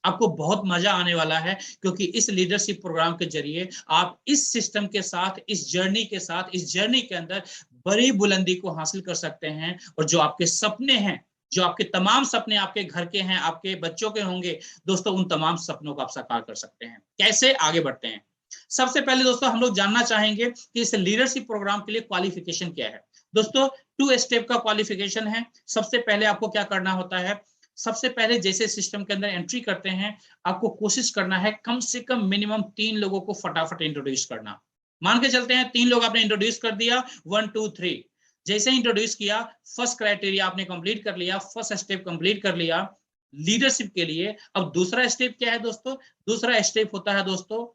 आपको बहुत मजा आने वाला है, क्योंकि इस लीडरशिप प्रोग्राम के जरिए आप इस सिस्टम के साथ, इस जर्नी के साथ, इस जर्नी के अंदर बड़ी बुलंदी को हासिल कर सकते हैं। और जो आपके सपने हैं, जो आपके तमाम सपने आपके घर के हैं, आपके बच्चों के होंगे दोस्तों, उन तमाम सपनों को आप साकार कर सकते हैं। कैसे, आगे बढ़ते हैं। सबसे पहले दोस्तों हम लोग जानना चाहेंगे कि इस लीडरशिप प्रोग्राम के लिए क्वालिफिकेशन क्या है। दोस्तों 2 स्टेप का क्वालिफिकेशन है। सबसे पहले आपको क्या करना होता है, सबसे पहले जैसे सिस्टम के अंदर एंट्री करते हैं, आपको कोशिश करना है कम से कम मिनिमम 3 लोगों को फटाफट इंट्रोड्यूस करना। मान के चलते हैं 3 लोग आपने इंट्रोड्यूस कर दिया, 1 2 3, जैसे ही इंट्रोड्यूस किया, फर्स्ट क्राइटेरिया आपने कंप्लीट कर लिया, फर्स्ट स्टेप कंप्लीट कर लिया लीडरशिप के लिए। अब दूसरा स्टेप क्या है दोस्तों, दूसरा स्टेप होता है दोस्तों,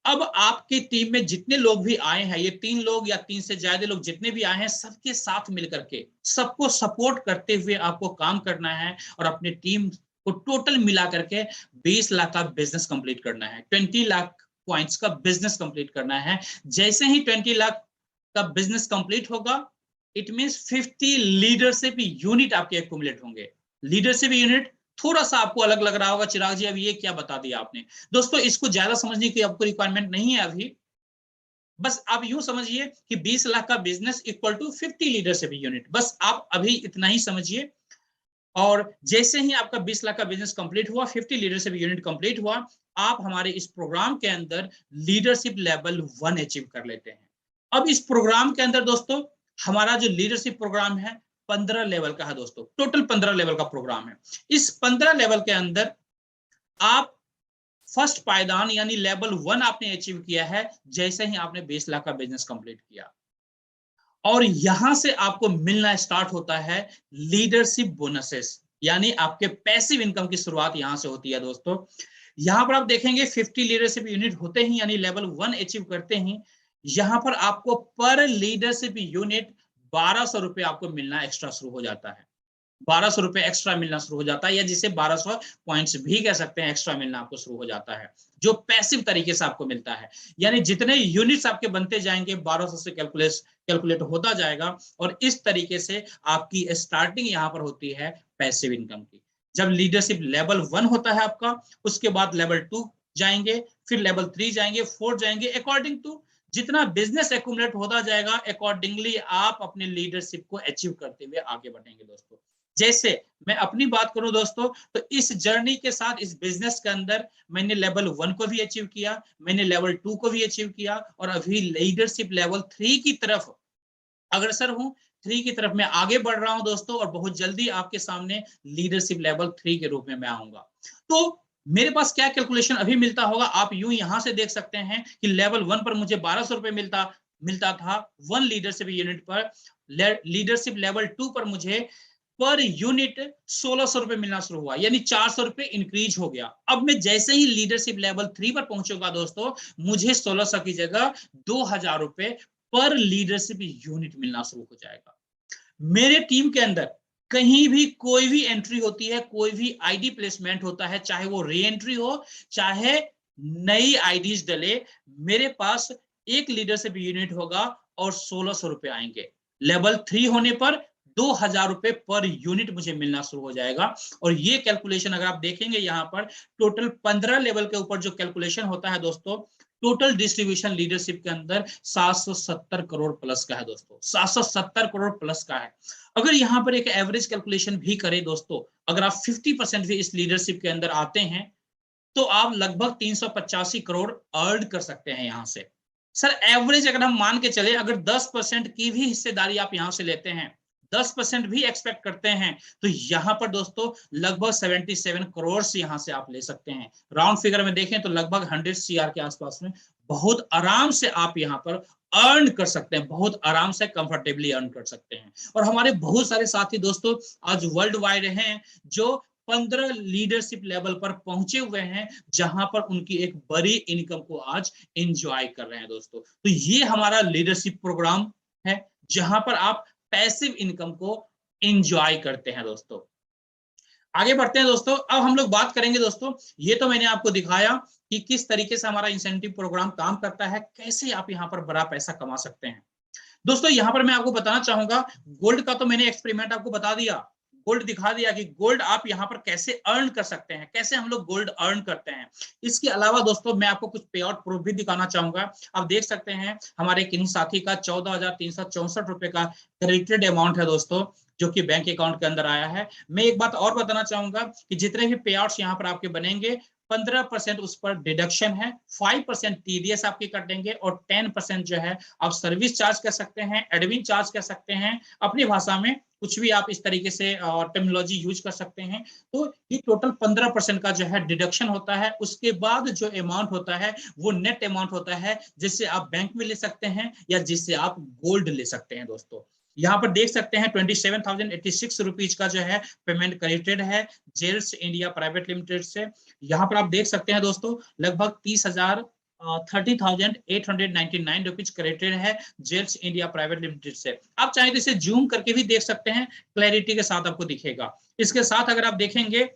अब आपकी टीम में जितने लोग भी आए हैं, ये 3 लोग या 3 से ज्यादा लोग जितने भी आए हैं, सबके साथ मिलकर के, सबको सपोर्ट करते हुए आपको काम करना है, और अपनी टीम को टोटल मिला करके 20 लाख का बिजनेस कंप्लीट करना है, 20 लाख पॉइंट्स का बिजनेस कंप्लीट करना है। जैसे ही 20 लाख का बिजनेस कंप्लीट होगा, इट मींस 50 लीडरशिप यूनिट आपके एक्युमुलेट होंगे। लीडरशिप यूनिट थोड़ा सा आपको अलग लग रहा होगा, चिराग जी अब ये क्या बता दिया आपने। दोस्तों इसको ज्यादा समझने की आपको रिक्वायरमेंट नहीं है अभी, बस आप यूं समझिए कि 20 लाख का business equal to 50 leadership unit, बस आप अभी इतना ही समझिए। और जैसे ही आपका 20 लाख का बिजनेस कंप्लीट हुआ, 50 लीडरशिप यूनिट कंप्लीट हुआ, आप हमारे इस प्रोग्राम के अंदर लीडरशिप लेवल 1 अचीव कर लेते हैं। अब इस प्रोग्राम के अंदर दोस्तों, हमारा जो लीडरशिप प्रोग्राम है 15 लेवल का है दोस्तों, टोटल 15 लेवल का प्रोग्राम है। इस 15 लेवल के अंदर आप फर्स्ट पायदान यानी लेवल 1 आपने अचीव किया है जैसे ही आपने 20 लाख का बिजनेस कंप्लीट किया, और यहां से आपको मिलना स्टार्ट होता है लीडरशिप बोनसेस, यानी आपके पैसिव इनकम की शुरुआत यहां से होती है दोस्तों। यहां पर आप देखेंगे 50 लीडरशिप यूनिट होते ही, यानी लेवल 1 अचीव करते ही, यहां पर आपको पर लीडरशिप यूनिट 1200 रुपए आपको मिलना एक्स्ट्रा शुरू हो जाता है। 1200 रुपए एक्स्ट्रा मिलना शुरू हो जाता है, या जिसे 1200 पॉइंट्स भी कह सकते हैं, एक्स्ट्रा मिलना आपको शुरू हो जाता है, जो पैसिव तरीके से आपको मिलता है। यानी जितने यूनिट्स आपके बनते जाएंगे 1200 से कैलकुलेट होता जाएगा, और इस तरीके से आपकी स्टार्टिंग यहाँ पर होती है पैसिव इनकम की। जब लीडरशिप लेवल 1 होता है आपका, उसके बाद लेवल 2 जाएंगे, फिर लेवल 3 जाएंगे, 4 जाएंगे, अकॉर्डिंग टू जितना बिजनेस एक्युमुलेट होता जाएगा, अकॉर्डिंगली आप अपने लीडरशिप को अचीव करते हुए आगे बढ़ेंगे दोस्तों। जैसे मैं अपनी बात करूं दोस्तों, तो इस जर्नी के साथ, इस बिजनेस के अंदर मैंने लेवल 1 को भी अचीव किया, मैंने लेवल 2 को भी अचीव किया, और अभी लीडरशिप लेवल 3 की तरफ अग्रसर हूं। 3 की तरफ मैं आगे बढ़ रहा हूं दोस्तों, और बहुत जल्दी आपके सामने लीडरशिप लेवल 3 के रूप में मैं आऊंगा। तो मेरे पास क्या कैलकुलेशन अभी मिलता होगा, आप यूं यहां से देख सकते हैं कि लेवल 1 पर मुझे 1200 रुपए मिलता था 1 लीडरशिप यूनिट पर। लीडरशिप लेवल 2 पर मुझे पर यूनिट 1600 रुपए मिलना शुरू हुआ, यानी 400 रुपए इंक्रीज हो गया। अब मैं जैसे ही लीडरशिप लेवल 3 पर पहुंचूंगा दोस्तों, मुझे 1600 की जगह 2000 रुपए पर लीडरशिप यूनिट मिलना शुरू हो जाएगा। मेरे टीम के अंदर कहीं भी कोई भी एंट्री होती है, कोई भी आईडी प्लेसमेंट होता है, चाहे वो री एंट्री हो, चाहे नई आईडीज डले, मेरे पास एक लीडरशिप यूनिट होगा और 1600 रुपए आएंगे। लेवल 3 होने पर 2000 रुपए पर यूनिट मुझे मिलना शुरू हो जाएगा। और ये कैलकुलेशन अगर आप देखेंगे यहाँ पर टोटल 15 लेवल के ऊपर जो कैलकुलेशन होता है दोस्तों, टोटल डिस्ट्रीब्यूशन लीडरशिप के अंदर 770 करोड़ प्लस का है दोस्तों, 770 करोड़ प्लस का है। अगर यहाँ पर एक एवरेज कैलकुलेशन भी करें दोस्तों, अगर आप 50% भी इस लीडरशिप के अंदर आते हैं तो आप लगभग 385 करोड़ अर्न कर सकते हैं यहां से। सर एवरेज अगर हम मान के चले, अगर 10% की भी हिस्सेदारी आप यहां से लेते हैं, 10% भी एक्सपेक्ट करते हैं, तो यहां पर दोस्तों लगभग 77 करोड़ से यहां से आप ले सकते हैं। राउंड फिगर में देखें तो लगभग 100 CR के आसपास में बहुत आराम से आप यहां पर अर्न कर सकते हैं, बहुत आराम से कंफर्टेबली अर्न कर सकते हैं। और हमारे बहुत सारे साथी दोस्तों आज वर्ल्ड वाइड हैं जो 15 लीडरशिप लेवल पर पहुंचे हुए हैं, जहां पर उनकी एक बड़ी इनकम को आज एंजॉय कर रहे हैं दोस्तों। तो ये हमारा लीडरशिप प्रोग्राम है जहां पर आप पैसिव इनकम को एंजॉय करते हैं दोस्तों। आगे बढ़ते हैं दोस्तों, अब हम लोग बात करेंगे दोस्तों, ये तो मैंने आपको दिखाया कि किस तरीके से हमारा इंसेंटिव प्रोग्राम काम करता है, कैसे आप यहाँ पर बड़ा पैसा कमा सकते हैं। दोस्तों यहाँ पर मैं आपको बताना चाहूंगा, गोल्ड का तो मैंने एक्सपेरिमेंट आपको बता दिया, गोल्ड दिखा दिया कि गोल्ड आप यहाँ पर कैसे अर्न कर सकते हैं, कैसे हम लोग गोल्ड अर्न करते हैं। इसके अलावा दोस्तों मैं आपको कुछ पे आउट प्रूफ भी दिखाना चाहूंगा। आप देख सकते हैं हमारे किन्हीं साथी का 14,364 रुपए का क्रेडिटेड अमाउंट है दोस्तों, जो कि बैंक अकाउंट के अंदर आया है। मैं एक बात और बताना चाहूंगा कि जितने भी पे आउट्स यहाँ पर आपके बनेंगे, 15% उस पर डिडक्शन है, 5% टीडीएस आपके कटेंगे और 10% जो है आप सर्विस चार्ज कर सकते हैं, एडमिन चार्ज कर सकते हैं, अपनी भाषा में कुछ भी आप इस तरीके से टर्मिनोलॉजी यूज कर सकते हैं। तो ये टोटल 15% का जो है डिडक्शन होता है। उसके बाद जो अमाउंट होता है वो नेट अमाउंट होता है, जिससे आप बैंक में ले सकते हैं या जिससे आप गोल्ड ले सकते हैं दोस्तों। यहाँ पर देख सकते हैं 27,086 रुपीज का जो है पेमेंट क्रेडिटेड है जेल्स इंडिया प्राइवेट लिमिटेड से। यहाँ पर आप देख सकते हैं दोस्तों लगभग 30,899 रुपीज क्रेडिटेड है जेल्स इंडिया प्राइवेट लिमिटेड से। आप चाहे तो इसे जूम करके भी देख सकते हैं, क्लैरिटी के साथ आपको दिखेगा। इसके साथ अगर आप देखेंगे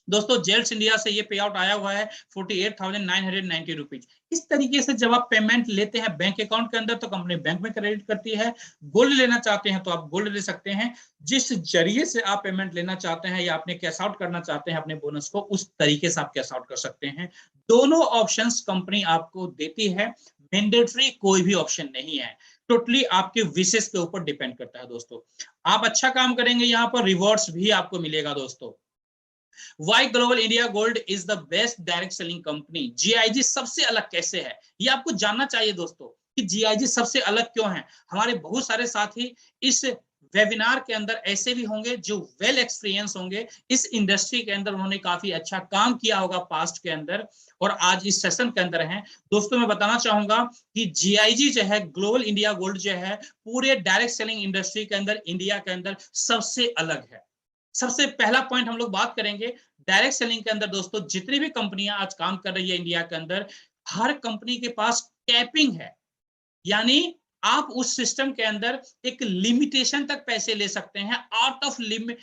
दोस्तों जेल्स इंडिया से ये पे आउट आया हुआ है 48,990 रुपीज। इस तरीके से जब आप पेमेंट लेते हैं बैंक अकाउंट के अंदर तो कंपनी बैंक में क्रेडिट करती है। गोल्ड लेना चाहते हैं तो आप गोल्ड ले सकते हैं, जिस जरिए से आप पेमेंट लेना चाहते हैं या अपने कैश आउट करना चाहते हैं अपने बोनस को, उस तरीके से आप कैश आउट कर सकते हैं। दोनों ऑप्शंस कंपनी आपको देती है, मैंडेटरी कोई भी ऑप्शन नहीं है, टोटली आपके विशेष के ऊपर डिपेंड करता है दोस्तों। आप अच्छा काम करेंगे यहाँ पर रिवॉर्ड्स भी आपको मिलेगा दोस्तों। Why global India gold is the best direct selling company. GIG सबसे अलग कैसे है ये आपको जानना चाहिए दोस्तों, कि जीआईजी सबसे अलग क्यों है। हमारे बहुत सारे साथी इस वेबिनार के अंदर ऐसे भी होंगे जो वेल एक्सपीरियंस होंगे इस इंडस्ट्री के अंदर, उन्होंने काफी अच्छा काम किया होगा पास्ट के अंदर और आज इस सेशन के अंदर हैं दोस्तों। मैं बताना चाहूंगा कि जीआईजी जो है ग्लोबल इंडिया गोल्ड जो है पूरे डायरेक्ट सेलिंग इंडस्ट्री के अंदर इंडिया के अंदर सबसे अलग है। सबसे पहला पॉइंट हम लोग बात करेंगे डायरेक्ट सेलिंग के अंदर दोस्तों, जितनी भी कंपनियां आज काम कर रही है इंडिया के अंदर, हर कंपनी के पास कैपिंग है, यानी आप उस सिस्टम के अंदर एक लिमिटेशन तक पैसे ले सकते हैं, आउट ऑफ लिमिट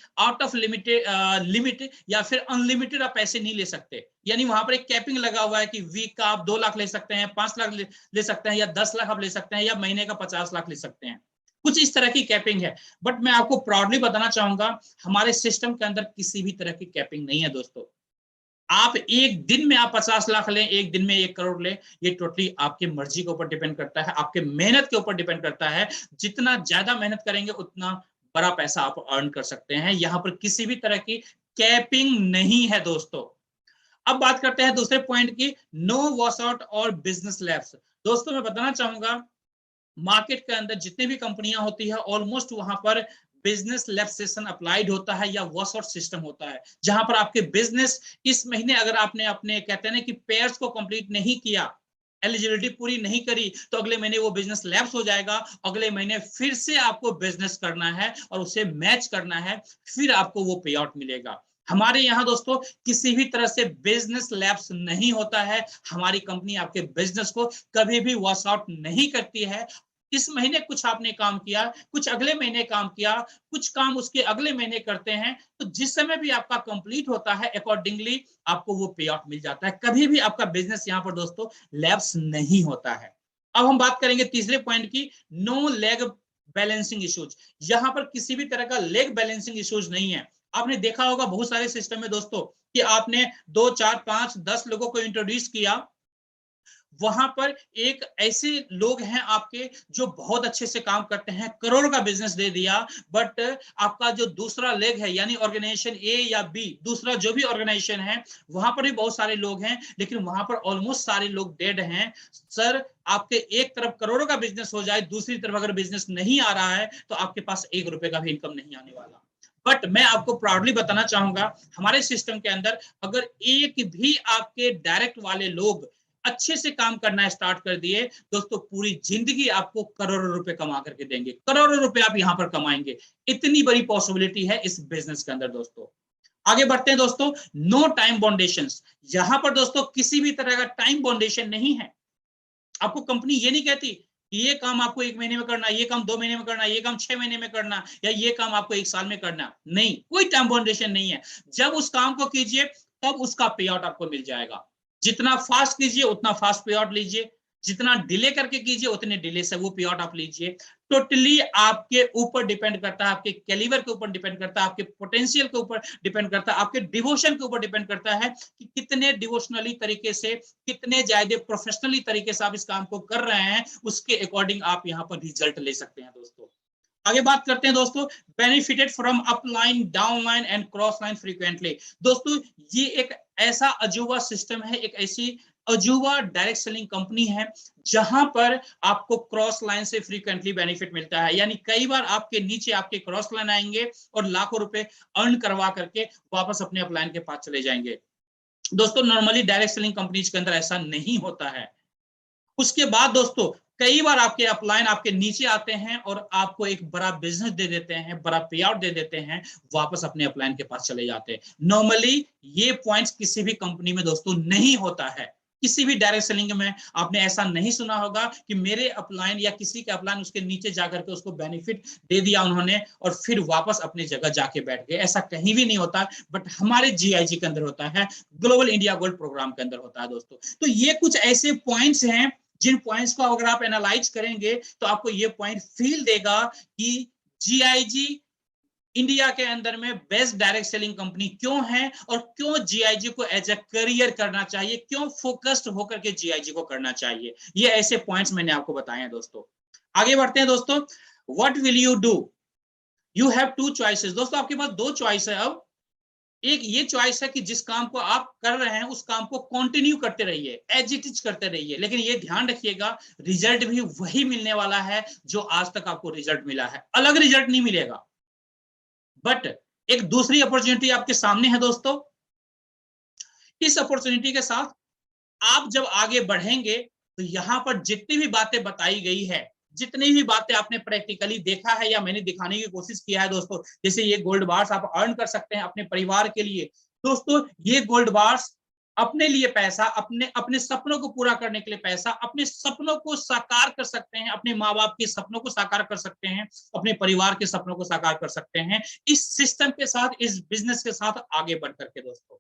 या फिर अनलिमिटेड आप पैसे नहीं ले सकते। यानी वहां पर एक कैपिंग लगा हुआ है कि वीक का आप 2 लाख ले सकते हैं, 5 लाख ले सकते हैं, या 10 लाख आप ले सकते हैं, या महीने का 50 लाख ले सकते हैं। कुछ इस तरह की कैपिंग है। बट मैं आपको प्राउडली बताना चाहूंगा हमारे सिस्टम के अंदर किसी भी तरह की कैपिंग नहीं है दोस्तों। आप एक दिन में आप 50 लाख लें, एक दिन में 1 करोड़ लें, ये टोटली आपकी मर्जी के ऊपर डिपेंड करता है, आपके मेहनत के ऊपर डिपेंड करता है। जितना ज्यादा मेहनत करेंगे उतना बड़ा पैसा आप अर्न कर सकते हैं। यहां पर किसी भी तरह की कैपिंग नहीं है दोस्तों। अब बात करते हैं दूसरे पॉइंट की, नो वॉश आउट और बिजनेस लैब्स। दोस्तों मैं बताना चाहूंगा मार्केट के अंदर जितनी भी कंपनियां होती है ऑलमोस्ट वहां पर बिजनेस लैब सेशन अप्लाइड होता है या वॉश आउट सिस्टम होता है, जहां पर आपके बिजनेस इस महीने अगर आपने अपने कहते हैं ना कि पेयर्स को कंप्लीट नहीं किया, एलिजिबिलिटी पूरी नहीं करी, तो अगले महीने वो बिजनेस लैप्स हो जाएगा। अगले महीने फिर से आपको बिजनेस करना है और उसे मैच करना है, फिर आपको वो पे आउट मिलेगा। हमारे यहाँ दोस्तों किसी भी तरह से बिजनेस लैप्स नहीं होता है। हमारी कंपनी आपके बिजनेस को कभी भी वॉश आउट नहीं करती है। इस महीने कुछ आपने काम किया, कुछ अगले महीने काम किया, कुछ काम उसके अगले महीने करते हैं, तो जिस समय भी आपका कंप्लीट होता है अकॉर्डिंगली आपको वो पे आउट मिल जाता है। कभी भी आपका बिजनेस यहाँ पर दोस्तों लैप्स नहीं होता है। अब हम बात करेंगे तीसरे पॉइंट की, नो लेग बैलेंसिंग इश्यूज। यहाँ पर किसी भी तरह का लेग बैलेंसिंग इश्यूज नहीं है। आपने देखा होगा बहुत सारे सिस्टम में दोस्तों कि आपने 2, 4, 5, 10 लोगों को इंट्रोड्यूस किया, वहां पर एक ऐसे लोग हैं आपके जो बहुत अच्छे से काम करते हैं, करोड़ का बिजनेस दे दिया, बट आपका जो दूसरा लेग है यानी ऑर्गेनाइजेशन ए या बी, दूसरा जो भी ऑर्गेनाइजेशन है, वहां पर भी बहुत सारे लोग हैं, लेकिन वहां पर ऑलमोस्ट सारे लोग डेड हैं। सर, आपके एक तरफ करोड़ों का बिजनेस हो जाए, दूसरी तरफ अगर बिजनेस नहीं आ रहा है तो आपके पास 1 रुपए का भी इनकम नहीं आने वाला। बट मैं आपको प्राउडली बताना चाहूंगा, हमारे सिस्टम के अंदर अगर एक भी आपके डायरेक्ट वाले लोग अच्छे से काम करना स्टार्ट कर दिए दोस्तों, पूरी जिंदगी आपको करोड़ों रुपए कमा करके देंगे, करोड़ों रुपए आप यहां पर कमाएंगे। इतनी बड़ी पॉसिबिलिटी है इस बिजनेस के अंदर दोस्तों। आगे बढ़ते हैं दोस्तों, नो टाइम बाउंडेशन। यहां पर दोस्तों किसी भी तरह का टाइम बाउंडेशन नहीं है। आपको कंपनी ये नहीं कहती कि ये काम आपको 1 महीने में करना, ये काम 2 महीने में करना, ये काम 6 महीने में करना, या ये काम आपको 1 साल में करना। नहीं, कोई टाइम बाउंडेशन नहीं है। जब उस काम को कीजिए तब उसका पे आउट आपको मिल जाएगा। जितना फास्ट कीजिए उतना फास्ट पे आउट लीजिए, जितना डिले करके कीजिए उतने डिले से वो पे आउट आप लीजिए। टोटली आपके ऊपर डिपेंड करता है, आपके कैलिबर के ऊपर डिपेंड करता है, आपके पोटेंशियल के ऊपर डिपेंड करता है, आपके डिवोशन के ऊपर डिपेंड करता है कि कितने डिवोशनली तरीके से, कितने ज्यादा प्रोफेशनली तरीके से आप इस काम को कर रहे हैं, उसके अकॉर्डिंग आप यहाँ पर रिजल्ट ले सकते हैं दोस्तों। आगे बात करते हैं दोस्तों, benefited from upline, downline and cross line frequently. दोस्तों ये एक ऐसा अजूबा सिस्टम है, एक ऐसी अजूबा डायरेक्ट सेलिंग कंपनी है जहां पर आपको क्रॉस लाइन से फ्रीक्वेंटली बेनिफिट मिलता है। यानी कई बार आपके नीचे आपके क्रॉस लाइन आएंगे और लाखों रुपए अर्न करवा करके वापस अपने अपलाइन के पास चले जाएंगे। दोस्तों नॉर्मली डायरेक्ट सेलिंग कंपनीज के अंदर ऐसा नहीं होता है। उसके बाद दोस्तों कई बार आपके अपलाइन आपके नीचे आते हैं और आपको एक बड़ा बिजनेस दे देते हैं, बड़ा पे आउट दे देते हैं, वापस अपने अपलाइन के पास चले जाते हैं। नॉर्मली ये पॉइंट्स किसी भी कंपनी में दोस्तों नहीं होता है। किसी भी डायरेक्ट सेलिंग में आपने ऐसा नहीं सुना होगा कि मेरे अपलाइन या किसी के अपलाइन उसके नीचे जाकर के उसको बेनिफिट दे दिया उन्होंने और फिर वापस अपनी जगह जाके बैठ गए। ऐसा कहीं भी नहीं होता, बट हमारे जीआईजी के अंदर होता है, ग्लोबल इंडिया गोल्ड प्रोग्राम के अंदर होता है दोस्तों। तो ये कुछ ऐसे पॉइंट्स हैं जिन पॉइंट्स को अगर आप एनालाइज करेंगे तो आपको ये पॉइंट फील देगा कि जीआईजी इंडिया के अंदर में बेस्ट डायरेक्ट सेलिंग कंपनी क्यों है और क्यों जीआईजी को एज ए करियर करना चाहिए, क्यों फोकस्ड होकर के जीआईजी को करना चाहिए। ये ऐसे पॉइंट्स मैंने आपको बताए हैं दोस्तों। आगे बढ़ते हैं दोस्तों, what will you do, you have 2 choices. दोस्तों आपके पास 2 चॉइस है। अब एक ये चॉइस है कि जिस काम को आप कर रहे हैं उस काम को कंटिन्यू करते रहिए, एज इट इज करते रहिए, लेकिन ये ध्यान रखिएगा रिजल्ट भी वही मिलने वाला है जो आज तक आपको रिजल्ट मिला है, अलग रिजल्ट नहीं मिलेगा। बट एक दूसरी अपॉर्चुनिटी आपके सामने है दोस्तों। इस अपॉर्चुनिटी के साथ आप जब आगे बढ़ेंगे तो यहां पर जितनी भी बातें बताई गई है, जितनी भी बातें आपने प्रैक्टिकली देखा है या मैंने दिखाने की कोशिश किया है दोस्तों, जैसे ये गोल्ड बार्स आप अर्न कर सकते हैं अपने परिवार के लिए। दोस्तों ये गोल्ड बार्स अपने लिए पैसा, अपने अपने सपनों को पूरा करने के लिए पैसा, अपने सपनों को साकार कर सकते हैं, अपने माँ बाप के सपनों को साकार कर सकते हैं, अपने परिवार के सपनों को साकार कर सकते हैं इस सिस्टम के साथ, इस बिजनेस के साथ आगे बढ़ करके दोस्तों।